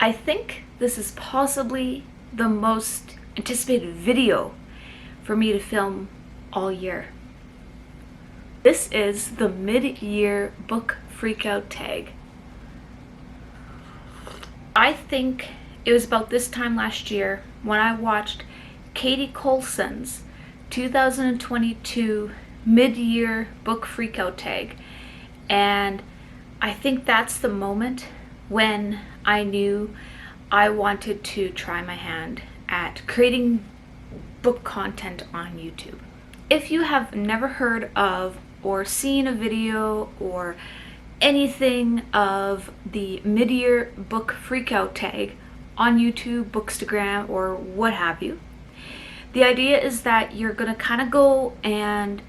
I think this is possibly the most anticipated video for me to film all year. This is the mid-year book freakout tag. I think it was about this time last year when I watched Katie Colson's 2022 mid-year book freakout tag, and I think that's the moment when I knew I wanted to try my hand at creating book content on YouTube. If you have never heard of or seen a video or anything of the mid-year book freakout tag on YouTube, Bookstagram, or what have you, the idea is that you're gonna kind of go and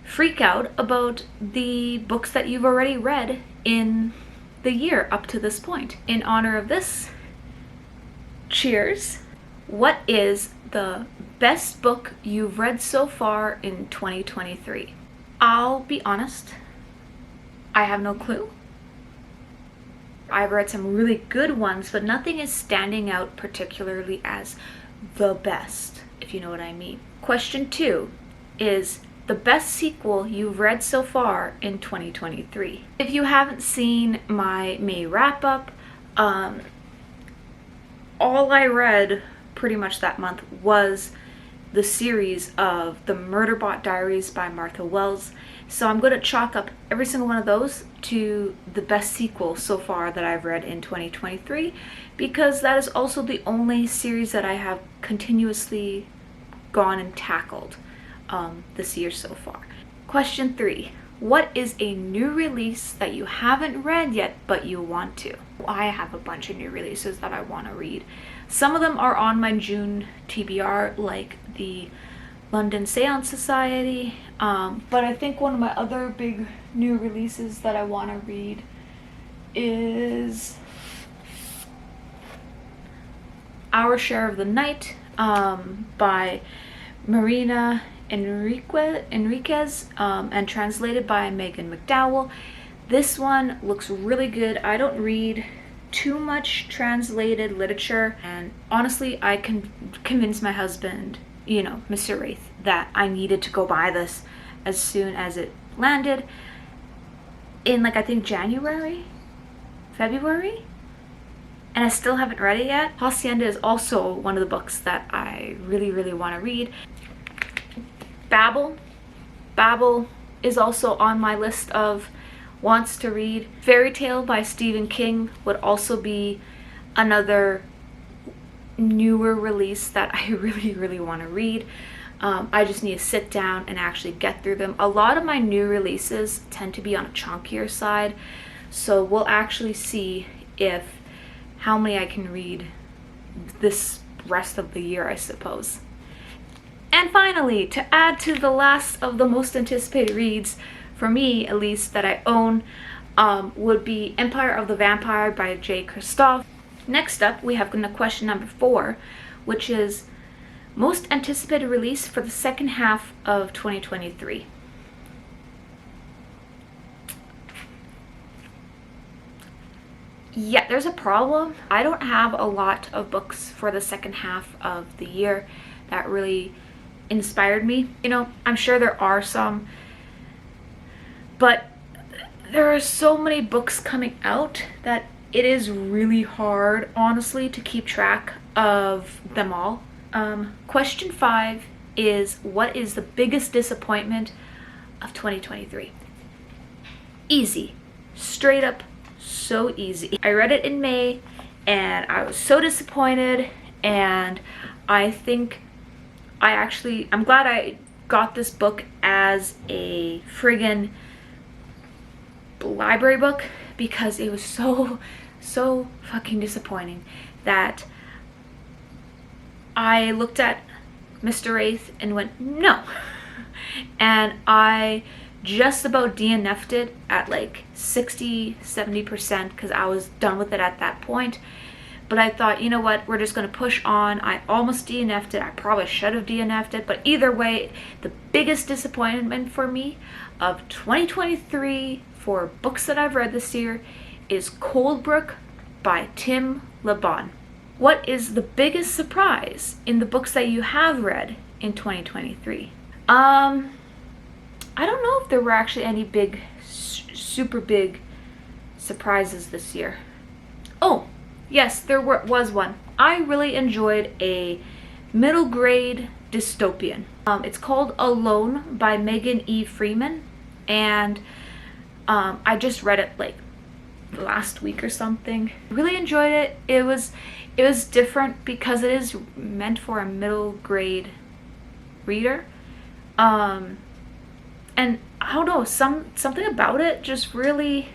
freak out about the books that you've already read in the year up to this point. In honor of this, cheers. What is the best book you've read so far in 2023? I'll be honest, I have no clue. I've read some really good ones, but nothing is standing out particularly as the best, if you know what I mean. Question 2 is the best sequel you've read so far in 2023. If you haven't seen my May wrap-up, all I read pretty much that month was the series of the Murderbot Diaries by Martha Wells. So I'm going to chalk up every single one of those to the best sequel so far that I've read in 2023, because that is also the only series that I have continuously gone and tackled this year so far. Question 3. What is a new release that you haven't read yet but you want to? I have a bunch of new releases that I want to read. Some of them are on my June TBR, like the London Seance Society, but I think one of my other big new releases that I want to read is Our Share of the Night by Marina Enriquez and translated by Megan McDowell. This one looks really good. I don't read too much translated literature, and honestly I can convince my husband, you know, Mr. Wraith, that I needed to go buy this as soon as it landed in, like, I think January, February, and I still haven't read it yet. Hacienda is also one of the books that I really want to read. Babel is also on my list of wants to read. Fairy Tale by Stephen King would also be another newer release that I really want to read. I just need to sit down and actually get through them. A lot of my new releases tend to be on a chunkier side, so we'll actually see if how many I can read this rest of the year, I suppose. And finally, to add to the last of the most anticipated reads, for me at least, that I own, would be Empire of the Vampire by J. Christophe. Next up, we have question number 4, which is most anticipated release for the second half of 2023. Yeah, there's a problem. I don't have a lot of books for the second half of the year that really inspired me. You know, I'm sure there are some, but there are so many books coming out that it is really hard, honestly, to keep track of them all. Question 5 is, what is the biggest disappointment of 2023? Easy. Straight up, so easy. I read it in May and I was so disappointed, and I think I'm glad I got this book as a friggin' library book, because it was so fucking disappointing that I looked at Mr. Wraith and went, no. And I just about DNF'd it at like 60-70% because I was done with it at that point. But I thought, you know what, we're just going to push on. I almost DNF'd it. I probably should have DNF'd it. But either way, the biggest disappointment for me of 2023 for books that I've read this year is Brook by Tim Labon. What is the biggest surprise in the books that you have read in 2023? I don't know if there were actually any big, super big surprises this year. Oh, yes, there was one. I really enjoyed a middle grade dystopian. It's called Alone by Megan E. Freeman, and I just read it like last week or something. Really enjoyed it. It was different because it is meant for a middle grade reader. And I don't know, something about it just really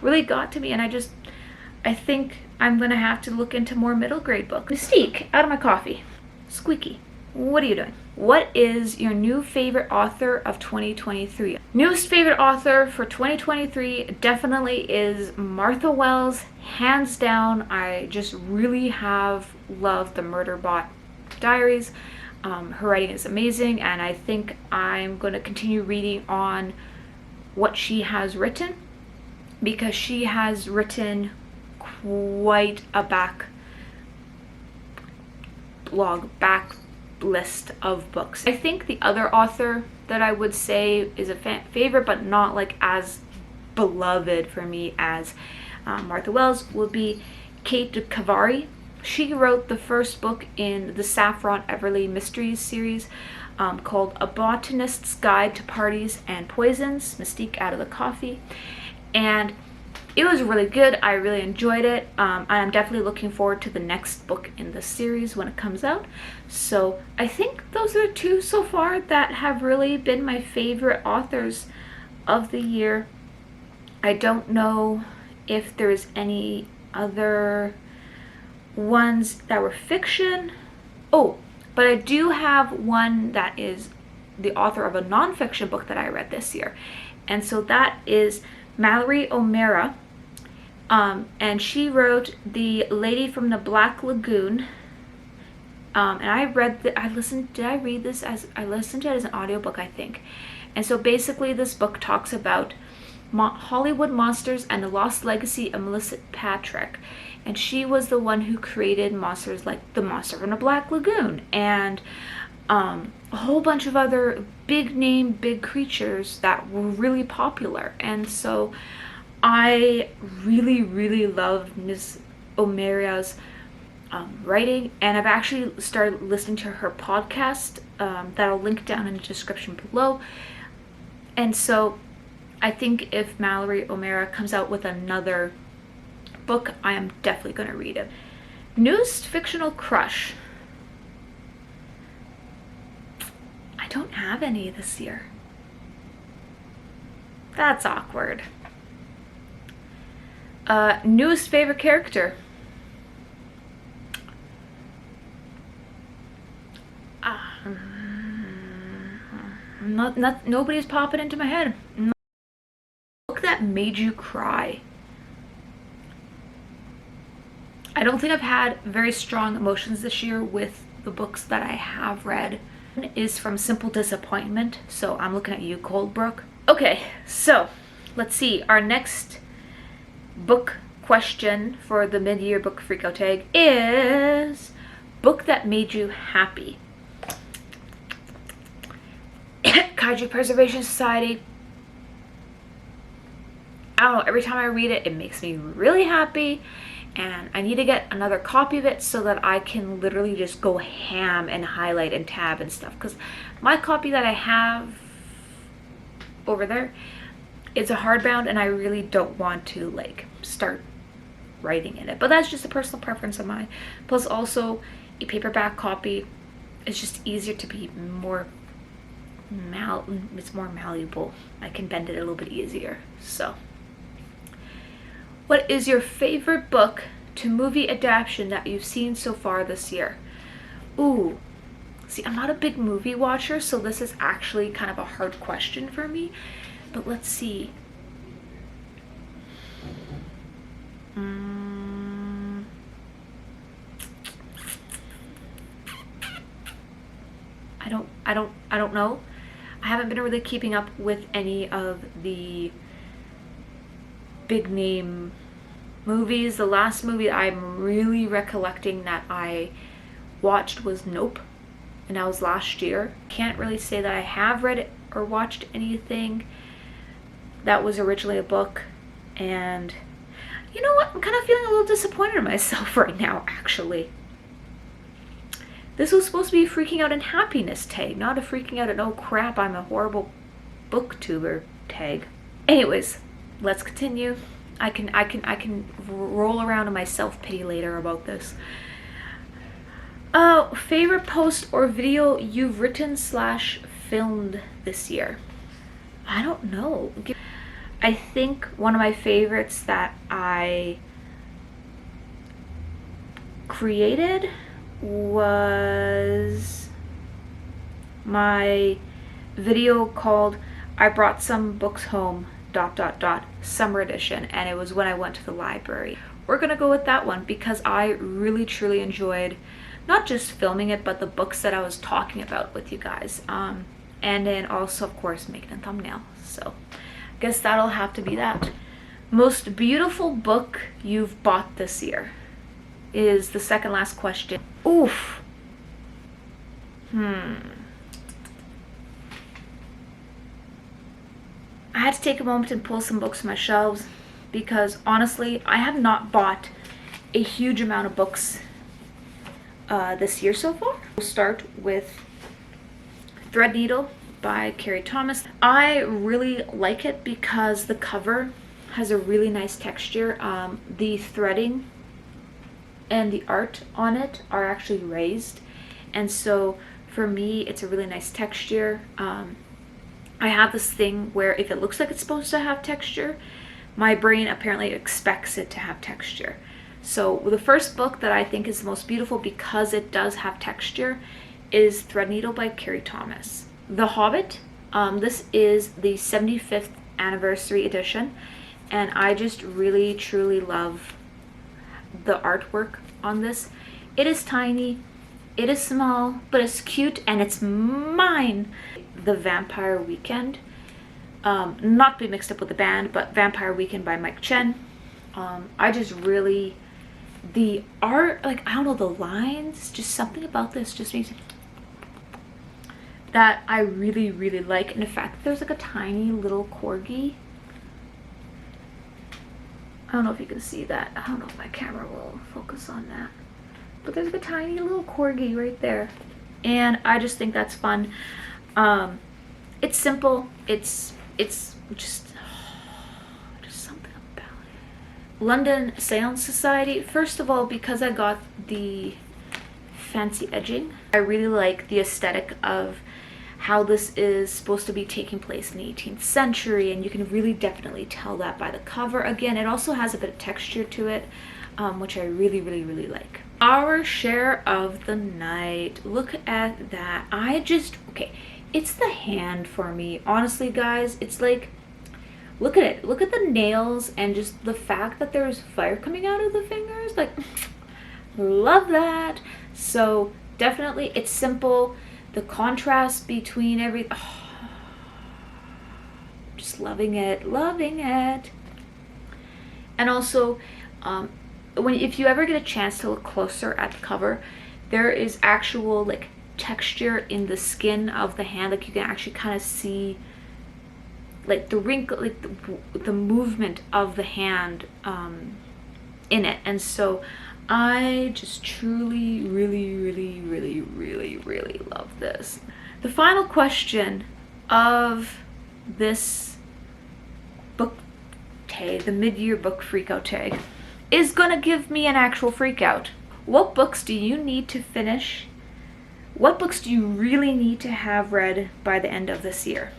got to me, and I think I'm gonna have to look into more middle grade books. Mystique, out of my coffee. Squeaky, what are you doing? What is your new favorite author of 2023? Newest favorite author for 2023 definitely is Martha Wells, hands down. I just really have loved the Murderbot Diaries. Her writing is amazing, and I think I'm going to continue reading on what she has written, because she has written quite a back list of books. I think the other author that I would say is a favorite, but not like as beloved for me as Martha Wells, would be Kate Kavari. She wrote the first book in the Saffron Everly Mysteries series, called A Botanist's Guide to Parties and Poisons, Mystique, out of the coffee. And it was really good. I really enjoyed it. I'm definitely looking forward to the next book in the series when it comes out. So I think those are two so far that have really been my favorite authors of the year. I don't know if there's any other ones that were fiction. Oh, but I do have one that is the author of a nonfiction book that I read this year. And so that is Mallory O'Meara. And she wrote The Lady from the Black Lagoon. And I listened to it as an audiobook, I think. And so basically this book talks about Hollywood monsters and the lost legacy of Melissa Patrick. And she was the one who created monsters like the monster from the Black Lagoon and a whole bunch of other big creatures that were really popular. And so I really love Ms. O'Meara's writing, and I've actually started listening to her podcast that I'll link down in the description below. And so I think if Mallory O'Meara comes out with another book, I am definitely going to read it. Newest fictional crush. I don't have any this year. That's awkward. Newest favorite character. Nobody's popping into my head. Book that made you cry. I don't think I've had very strong emotions this year with the books that I have read. One is from Simple Disappointment, so I'm looking at you, Coldbrook. Okay, so let's see. Our next book question for the mid-year book freakout tag is book that made you happy. Kaiju Preservation Society. I don't know, every time I read it, it makes me really happy, and I need to get another copy of it so that I can literally just go ham and highlight and tab and stuff, because my copy that I have over there, it's a hardbound, and I really don't want to like start writing in it, but that's just a personal preference of mine. Plus also a paperback copy, it's just easier to be more it's more malleable. I can bend it a little bit easier. So what is your favorite book to movie adaptation that you've seen so far this year? Ooh, see, I'm not a big movie watcher, so this is actually kind of a hard question for me, but let's see. I don't know. I haven't been really keeping up with any of the big name movies, the last movie I'm really recollecting that I watched was Nope, and that was last year. Can't really say that I have read it or watched anything that was originally a book. And you know what? I'm kind of feeling a little disappointed in myself right now, actually. This was supposed to be a freaking out in happiness tag, not a freaking out and oh crap, I'm a horrible booktuber tag. Anyways, let's continue. I can roll around in my self-pity later about this. Favorite post or video you've written / filmed this year? I don't know. I think one of my favorites that I created was my video called I Brought Some Books Home ... Summer Edition, and it was when I went to the library. We're gonna go with that one because I really truly enjoyed not just filming it, but the books that I was talking about with you guys, and then also of course making a thumbnail. So I guess that'll have to be that. Most beautiful book you've bought this year is the second last question. Oof. I had to take a moment and pull some books from my shelves because honestly, I have not bought a huge amount of books this year so far. We'll start with Threadneedle by Carrie Thomas. I really like it because the cover has a really nice texture. The threading and the art on it are actually raised, and so for me it's a really nice texture. I have this thing where if it looks like it's supposed to have texture, my brain apparently expects it to have texture. So the first book that I think is the most beautiful because it does have texture is Threadneedle by Carrie Thomas. The Hobbit, this is the 75th anniversary edition, and I just really truly love the artwork on this. It is tiny, it is small, but it's cute and it's mine. The Vampire Weekend, not to be mixed up with the band, but Vampire Weekend by Mike Chen. I just really, the art, like, I don't know, the lines, just something about this just makes that I really, really like. And in fact, there's like a tiny little corgi. I don't know if you can see that. I don't know if my camera will focus on that. But there's like a tiny little corgi right there. And I just think that's fun. It's simple. It's just something about it. London Seance Society. First of all, because I got the fancy edging, I really like the aesthetic of how this is supposed to be taking place in the 18th century, and you can really definitely tell that by the cover. Again, it also has a bit of texture to it, which I really, really, really like. Our Share of the Night. Look at that. Okay, it's the hand for me. Honestly, guys, it's like, look at it. Look at the nails and just the fact that there's fire coming out of the fingers. Like, love that. So definitely, it's simple. The contrast between just loving it, loving it. And also, if you ever get a chance to look closer at the cover, there is actual like texture in the skin of the hand. Like you can actually kind of see like the wrinkle, like the movement of the hand in it. And so I just truly, really, really, really, really, really love this. The final question of this book tag, the mid-year book freakout tag, is gonna give me an actual freakout. What books do you need to finish? What books do you really need to have read by the end of this year?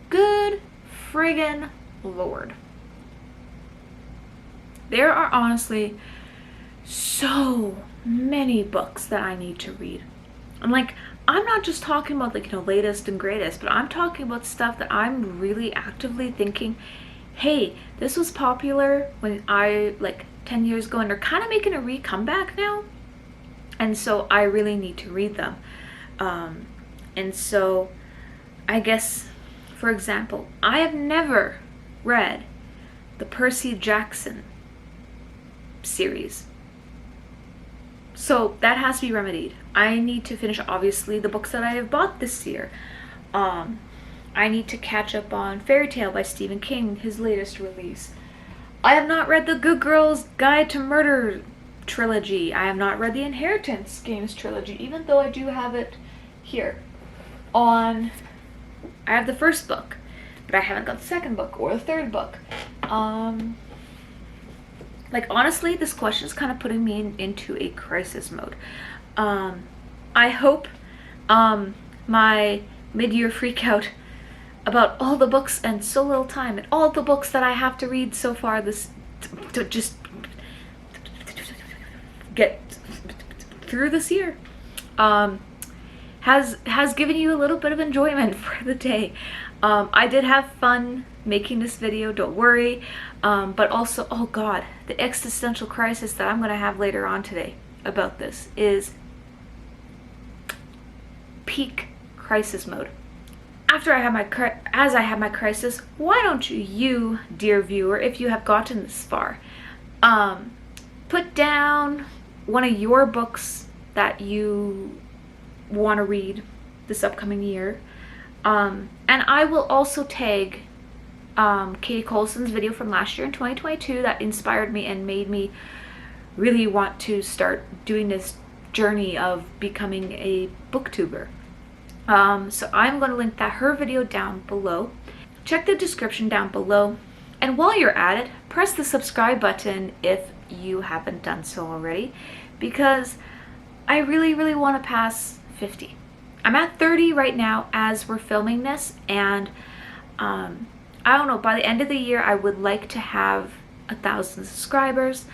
Good friggin' Lord. There are honestly so many books that I need to read. And like, I'm not just talking about like, latest and greatest, but I'm talking about stuff that I'm really actively thinking, hey, this was popular when I, like 10 years ago, and they're kind of making a comeback now. And so I really need to read them. And so I guess, for example, I have never read the Percy Jackson series. So that has to be remedied. I need to finish, obviously, the books that I have bought this year. I need to catch up on Fairy Tale by Stephen King, his latest release. I have not read the Good Girl's Guide to Murder trilogy. I have not read the Inheritance Games trilogy, even though I do have it here. I have the first book, but I haven't got the second book or the third book. Like, honestly, this question is kind of putting me into a crisis mode. I hope my mid-year freakout about all the books and so little time and all the books that I have to read so far to just get through this year has given you a little bit of enjoyment for the day. I did have fun making this video, don't worry, but also, oh god, the existential crisis that I'm going to have later on today about this is peak crisis mode. As I have my crisis, why don't you, dear viewer, if you have gotten this far, put down one of your books that you want to read this upcoming year, and I will also tag Katie Colson's video from last year in 2022 that inspired me and made me really want to start doing this journey of becoming a booktuber. So I'm going to link her video down below. Check the description down below, and while you're at it, press the subscribe button if you haven't done so already, because I really want to pass 50. I'm at 30 right now as we're filming this, and I don't know, by the end of the year I would like to have 1,000 subscribers,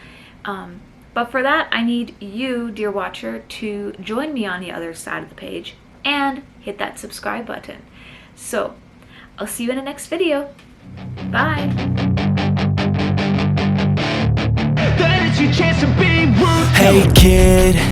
but for that I need you, dear watcher, to join me on the other side of the page and hit that subscribe button. So I'll see you in the next video. Bye. Hey kid.